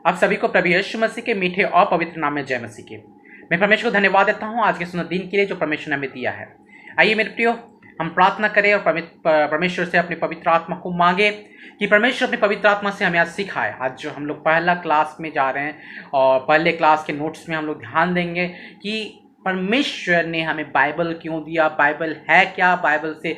आप सभी को प्रभु यीशु मसीह के मीठे और पवित्र नाम में जय मसीह के। मैं परमेश्वर को धन्यवाद देता हूँ आज के सुंदर दिन के लिए जो परमेश्वर ने हमें दिया है। आइए मेरे प्रियो, हम प्रार्थना करें और परमेश्वर से अपनी पवित्र आत्मा को मांगे कि परमेश्वर अपनी पवित्र आत्मा से हमें आज सिखाए। आज जो हम लोग पहला क्लास में जा रहे हैं और पहले क्लास के नोट्स में हम लोग ध्यान देंगे कि परमेश्वर ने हमें बाइबल क्यों दिया, बाइबल है क्या, बाइबल से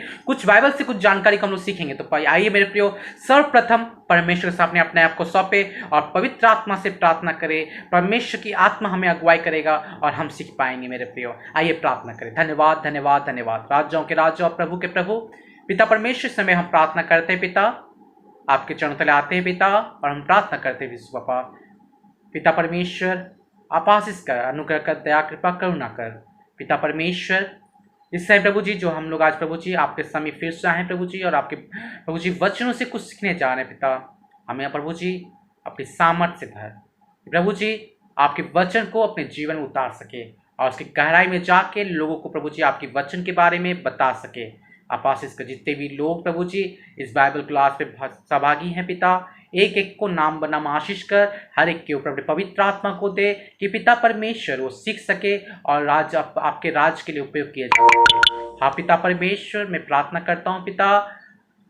कुछ जानकारी को हम लोग सीखेंगे। तो आइए मेरे प्रियो, सर्वप्रथम परमेश्वर के सामने अपने आप को सौंपे और पवित्र आत्मा से प्रार्थना करें। परमेश्वर की आत्मा हमें अगुवाई करेगा और हम सीख पाएंगे। मेरे प्रियो, आइए प्रार्थना करें। धन्यवाद धन्यवाद धन्यवाद, राज्यों के राजा और प्रभु के प्रभु पिता परमेश्वर, समय हम प्रार्थना करते हैं पिता, आपके चरणों तले आते हैं पिता और हम प्रार्थना करते हैं विश्व पापा। पिता परमेश्वर, आप आशीष कर, अनुग्रह कर, दया कृपा करुणा कर पिता परमेश्वर। इस समय प्रभु जी जो हम लोग आज प्रभु जी आपके समय फिर से आए हैं प्रभु जी, और आपके प्रभु जी वचनों से कुछ सीखने जा रहे हैं पिता। हमें प्रभु जी अपनी सामर्थ्य से भर प्रभु जी, आपके वचन को अपने जीवन में उतार सके और उसकी गहराई में जाके लोगों को प्रभु जी आपके वचन के बारे में बता सके। आप आशीष कर, जितने भी लोग प्रभु जी इस बाइबल क्लास में सहभागी हैं पिता, एक एक को नाम बनाम आशीष कर, हर एक के ऊपर पवित्र आत्मा को दे कि पिता परमेश्वर वो सीख सके और राज आपके राज के लिए उपयोग किया जा सके। हाँ पिता परमेश्वर, मैं प्रार्थना करता हूँ पिता,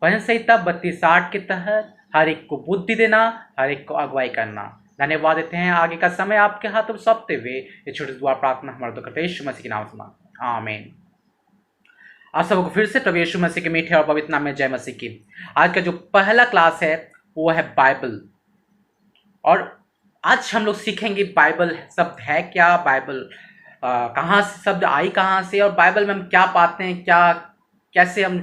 भजन संहिता 32:8 के तहत हर एक को बुद्धि देना, हर एक को अगुवाई करना। धन्यवाद देते हैं, आगे का समय आपके हाथों में सौंपते हुए ये छोटी दुआ प्रार्थना हमारे तो करते यीशु मसीह के नाम से मांगते हैं, आमीन। आप सबको फिर से प्रभु यीशु मसीह के मीठे और पवित्र नाम में जय मसीह की। आज का जो पहला क्लास है वो है बाइबल, और आज हम लोग सीखेंगे बाइबल शब्द है क्या, बाइबल कहाँ से शब्द आई कहाँ से, और बाइबल में हम क्या पाते हैं, क्या कैसे हम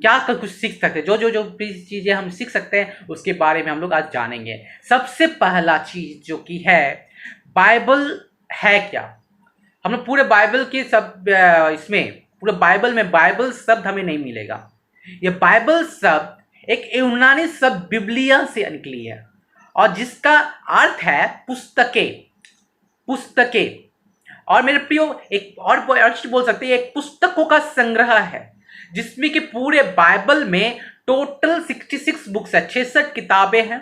क्या कुछ सीख सकते हैं, जो जो जो चीज़ें हम सीख सकते हैं उसके बारे में हम लोग आज जानेंगे। सबसे पहला चीज़ जो कि है बाइबल है क्या। हम लोग पूरे बाइबल के सब इसमें पूरे बाइबल में बाइबल शब्द हमें नहीं मिलेगा। ये बाइबल शब्द एक यूनानी शब्द बिब्लिया से निकली है और जिसका अर्थ है पुस्तकें। और मेरे प्रियो, एक और बोल सकते हैं एक पुस्तकों का संग्रह है जिसमें कि पूरे बाइबल में टोटल 66 बुक्स है, 66 किताबें हैं,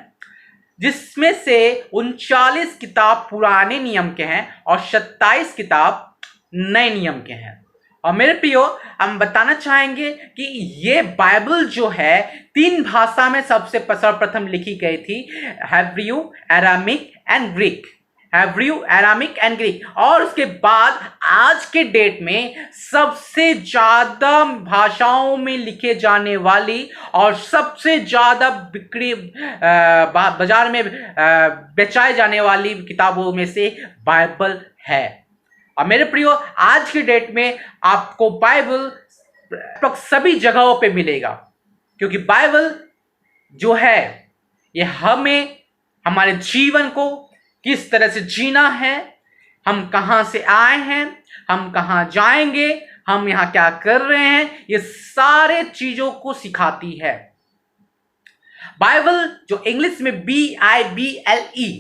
जिसमें से 39 किताब पुराने नियम के हैं और 27 किताब नए नियम के हैं। और मेरे प्रियो, हम बताना चाहेंगे कि ये बाइबल जो है 3 भाषा में सबसे सर्वप्रथम लिखी गई थी, हेब्रियू, अरामिक एंड ग्रीक। और उसके बाद आज के डेट में सबसे ज्यादा भाषाओं में लिखे जाने वाली और सबसे ज्यादा बिक्री बाजार में बेचाए जाने वाली किताबों में से बाइबल है। और मेरे प्रियो, आज की डेट में आपको बाइबल सभी जगहों पे मिलेगा, क्योंकि बाइबल जो है ये हमें हमारे जीवन को किस तरह से जीना है, हम कहां से आए हैं, हम कहां जाएंगे, हम यहां क्या कर रहे हैं, ये सारे चीजों को सिखाती है। बाइबल जो इंग्लिश में BIBLE,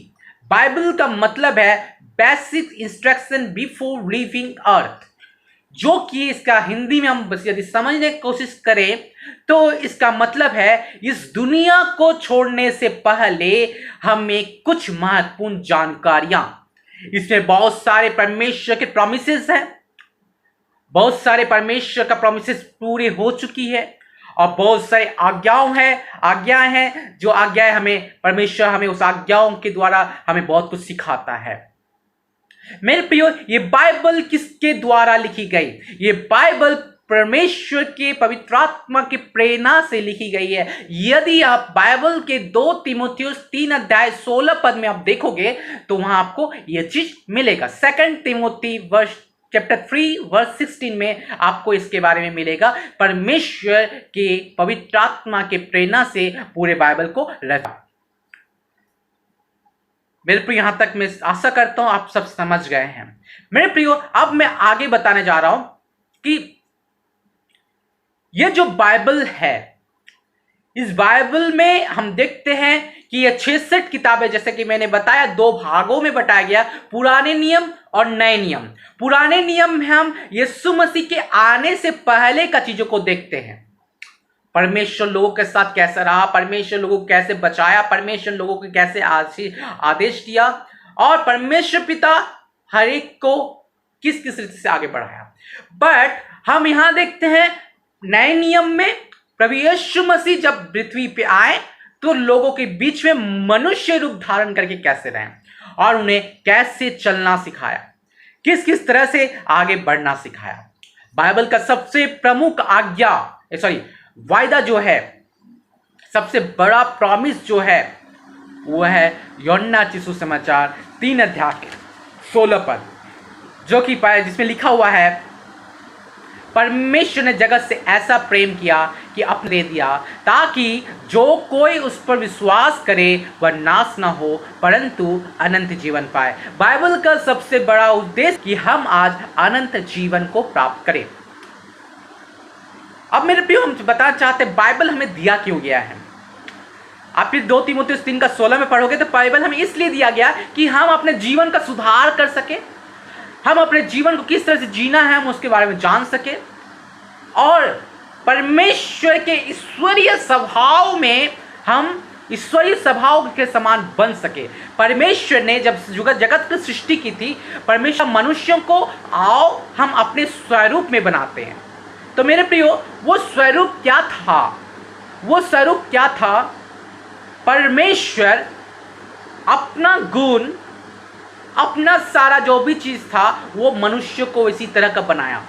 बाइबल का मतलब है बेसिक इंस्ट्रक्शन बिफोर लिविंग अर्थ, जो कि इसका हिंदी में हम यदि समझने की कोशिश करें तो इसका मतलब है इस दुनिया को छोड़ने से पहले हमें कुछ महत्वपूर्ण जानकारियां। इसमें बहुत सारे परमेश्वर के प्रॉमिसेस हैं, बहुत सारे परमेश्वर का प्रॉमिसेस पूरे हो चुकी है, और बहुत सारे आज्ञाएं हैं जो आज्ञाएं हमें परमेश्वर हमें उस आज्ञाओं के द्वारा हमें बहुत कुछ सिखाता है। मेरे प्रियो, ये बाइबल किसके द्वारा लिखी गई? ये बाइबल परमेश्वर के पवित्र आत्मा की प्रेरणा से लिखी गई है। यदि आप बाइबल के 2 तीमुथियुस 3:16 में आप देखोगे तो वहां आपको यह चीज मिलेगा। 2 तीमुथी चैप्टर 3 वर्स 16 में आपको इसके बारे में मिलेगा। परमेश्वर के पवित्र आत्मा के प्रेरणा से पूरे बाइबल को रचा। मेरे प्रियो, यहां तक मैं आशा करता हूं आप सब समझ गए हैं। मेरे प्रियो, अब मैं आगे बताने जा रहा हूं कि यह जो बाइबल है, इस बाइबल में हम देखते हैं कि यह 66 किताबें, जैसे कि मैंने बताया 2 भागों में बताया गया, पुराने नियम और नए नियम। पुराने नियम में हम यीशु मसीह के आने से पहले का चीजों को देखते हैं, परमेश्वर लोगों के साथ कैसा रहा, परमेश्वर लोगों को कैसे बचाया, परमेश्वर लोगों को कैसे आदेश दिया, और परमेश्वर पिता हर एक को किस किस रीति से आगे बढ़ाया। बट हम यहां देखते हैं नए नियम में प्रभु यीशु मसीह जब पृथ्वी पे आए तो लोगों के बीच में मनुष्य रूप धारण करके कैसे रहे और उन्हें कैसे चलना सिखाया, किस किस तरह से आगे बढ़ना सिखाया। बाइबल का सबसे प्रमुख वायदा जो है, सबसे बड़ा प्रॉमिस जो है, वो है यूहन्ना रचित सुसमाचार 3 अध्याय 16 पद, जो कि जिसमें लिखा हुआ है, परमेश्वर ने जगत से ऐसा प्रेम किया कि अपने दे दिया, ताकि जो कोई उस पर विश्वास करे वह नाश न हो परंतु अनंत जीवन पाए। बाइबल का सबसे बड़ा उद्देश्य कि हम आज अनंत जीवन को प्राप्त करें। अब मेरे प्रियो, हम बताना चाहते हैं बाइबल हमें दिया क्यों गया है। आप फिर 2 तीमुथियुस 3 का 16 में पढ़ोगे तो बाइबल हमें इसलिए दिया गया कि हम अपने जीवन का सुधार कर सके, हम अपने जीवन को किस तरह से जीना है हम उसके बारे में जान सके, और परमेश्वर के ईश्वरीय स्वभाव में हम ईश्वरीय स्वभाव के समान बन सके। परमेश्वर ने जब जगत की सृष्टि की थी, परमेश्वर मनुष्यों को आओ हम अपने स्वरूप में बनाते हैं। तो मेरे प्रियो, वो स्वरूप क्या था? वो स्वरूप क्या था? परमेश्वर अपना गुण, अपना सारा जो भी चीज था वो मनुष्य को इसी तरह का बनाया।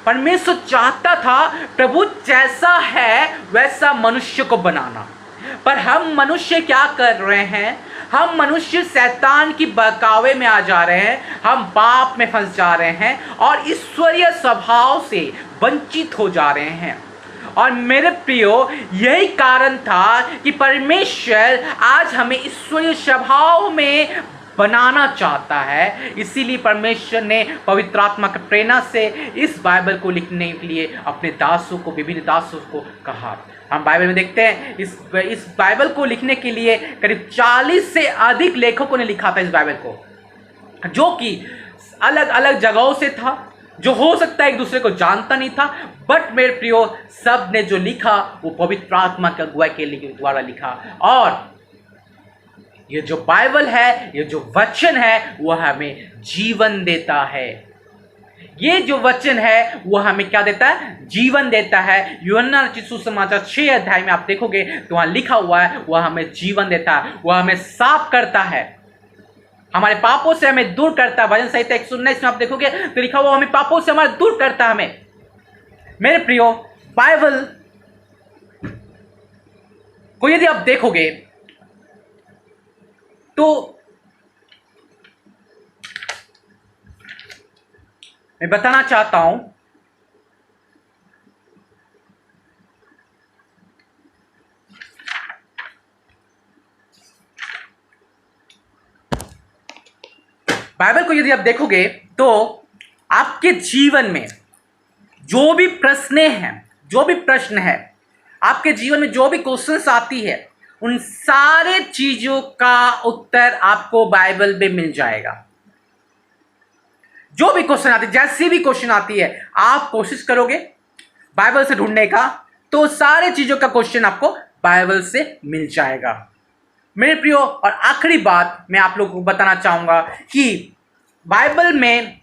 परमेश्वर चाहता था प्रभु जैसा है वैसा मनुष्य को बनाना, पर हम मनुष्य क्या कर रहे हैं? हम मनुष्य शैतान की बहकावे में आ जा रहे हैं, हम पाप में फंस जा रहे हैं और ईश्वरीय स्वभाव से वंचित हो जा रहे हैं। और मेरे प्रियो, यही कारण था कि परमेश्वर आज हमें ईश्वरीय स्वभाव में बनाना चाहता है। इसीलिए परमेश्वर ने पवित्र आत्मा की प्रेरणा से इस बाइबल को लिखने के लिए अपने दासों को, विभिन्न दासों को कहा। हम बाइबल में देखते हैं इस बाइबल को लिखने के लिए करीब 40 से अधिक लेखकों ने लिखा था इस बाइबल को, जो कि अलग अलग जगहों से था, जो हो सकता है एक दूसरे को जानता नहीं था। बट मेरे प्रियो, सब ने जो लिखा वो पवित्र आत्मा के अगुवाई के द्वारा लिखा। और ये जो बाइबल है, ये जो वचन है, वो हमें जीवन देता है। ये जो वचन है वो हमें क्या देता है? जीवन देता है। यूहन्ना रचित सुसमाचार 6 अध्याय में आप देखोगे तो वहां लिखा हुआ है, वह हमें जीवन देता है, वह हमें साफ करता है, हमारे पापों से हमें दूर करता है। भजन संहिता 119 में आप देखोगे तो लिखा हुआ हमें पापों से हमारे दूर करता है हमें। मेरे प्रियो, बाइबल को यदि आप देखोगे तो मैं बताना चाहता हूं, बाइबल को यदि आप देखोगे तो आपके जीवन में जो भी प्रश्न है, आपके जीवन में जो भी क्वेश्चंस आती है, उन सारे चीजों का उत्तर आपको बाइबल में मिल जाएगा। जो भी क्वेश्चन आती है, जैसी भी क्वेश्चन आती है, आप कोशिश करोगे बाइबल से ढूंढने का तो सारे चीजों का क्वेश्चन आपको बाइबल से मिल जाएगा। मेरे प्रियो, और आखिरी बात मैं आप लोगों को बताना चाहूंगा कि बाइबल में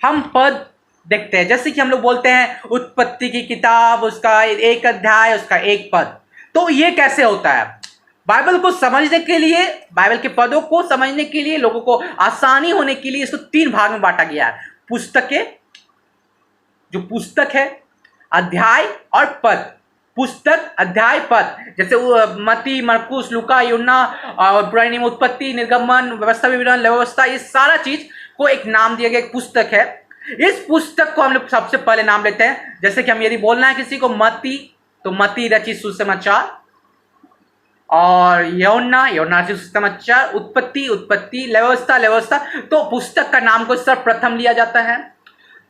हम पद देखते हैं, जैसे कि हम लोग बोलते हैं उत्पत्ति की किताब, उसका 1 अध्याय, उसका 1 पद। तो ये कैसे होता है? बाइबल को समझने के लिए, बाइबल के पदों को समझने के लिए, लोगों को आसानी होने के लिए इसको 3 भाग में बांटा गया है। पुस्तकें, जो पुस्तक है, अध्याय और पद। पुस्तक, अध्याय, पद। जैसे मत्ती, मरकुस, लूका, यूहन्ना और पुराने नियम, उत्पत्ति, निर्गमन, व्यवस्था विवरण, व्यवस्था, ये सारा चीज को एक नाम दिया गया, एक पुस्तक है। इस पुस्तक को हम लोग सबसे पहले नाम लेते हैं, जैसे कि हम यदि बोलना है किसी को मत्ती, तो मत्ती रचित सुसमाचार, और यूहन्ना रचित सुसमाचार, उत्पत्ति, व्यवस्था, तो पुस्तक का नाम को सर्वप्रथम लिया जाता है।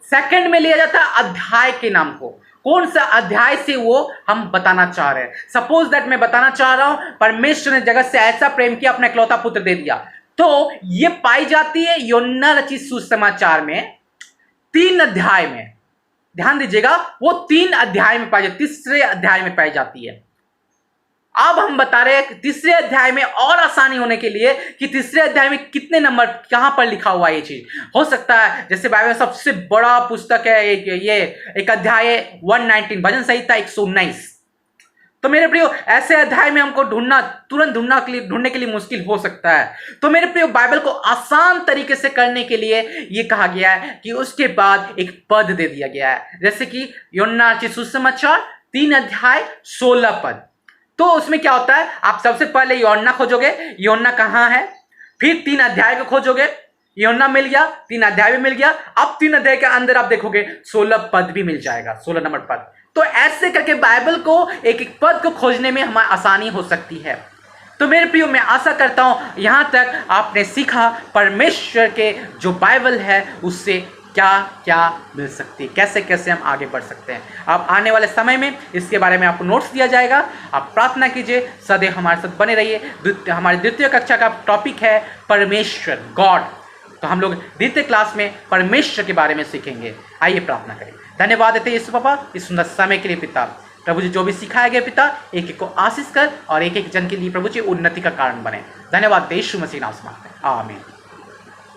सेकंड में लिया जाता है अध्याय के नाम को। कौन सा अध्याय से वो हम बताना चाह रहे हैं। सपोज दैट मैं बताना चाह रहा हूं परमेश्वर ने जगत से ऐसा प्रेम किया, अपना इकलौता पुत्र दे दिया, तो ये पाई जाती है यूहन्ना रचित सुसमाचार में 3 अध्याय में। ध्यान दीजिएगा, वो 3 अध्याय में पाई जाती, तीसरे अध्याय में पाई जाती है। अब हम बता रहे हैं तीसरे अध्याय में और आसानी होने के लिए कि तीसरे अध्याय में कितने नंबर कहां पर लिखा हुआ है। ये चीज हो सकता है जैसे बाइबल में सबसे बड़ा पुस्तक है एक अध्याय है 119, भजन संहिता 119। तो मेरे प्रियो ऐसे अध्याय में हमको तुरंत ढूंढने के लिए मुश्किल हो सकता है। तो मेरे प्रियो बाइबल को आसान तरीके से करने के लिए ये कहा गया है कि उसके बाद एक पद दे दिया गया है, जैसे कि यूहन्ना के सुसमाचार 3 अध्याय 16 पद। तो उसमें क्या होता है, आप सबसे पहले यूहन्ना खोजोगे, यूहन्ना कहां है, फिर 3 अध्याय को खोजोगे, यूहन्ना मिल गया, 3 अध्याय भी मिल गया। अब 3 अध्याय के अंदर आप देखोगे 16 पद भी मिल जाएगा, 16 नंबर पद। तो ऐसे करके बाइबल को एक एक पद को खोजने में हमारी आसानी हो सकती है। तो मेरे प्रियो मैं आशा करता हूं यहां तक आपने सीखा परमेश्वर के जो बाइबल है उससे क्या क्या मिल सकती है, कैसे कैसे हम आगे बढ़ सकते हैं। अब आने वाले समय में इसके बारे में आपको नोट्स दिया जाएगा। आप प्रार्थना कीजिए, सदैव हमारे साथ बने रहिए। हमारी द्वितीय कक्षा का टॉपिक है परमेश्वर, गॉड। तो हम लोग द्वितीय क्लास में परमेश्वर के बारे में सीखेंगे। आइए प्रार्थना करें। धन्यवाद देते यीशु पापा इस सुंदर समय के लिए। पिता प्रभु जी जो भी सिखाया गया पिता, एक एक को आशीष कर और एक एक जन के लिए प्रभु जी उन्नति का कारण बने। धन्यवाद यीशु मसीह नाम से मांगते हैं, आमीन।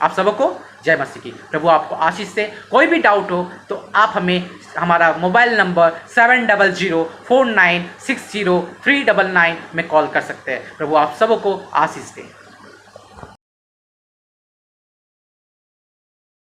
आप सबको जय मसीह की। प्रभु आपको आशीष से। कोई भी डाउट हो तो आप हमें हमारा मोबाइल नंबर 7004960399 में कॉल कर सकते हैं। प्रभु आप सबको आशीष दें।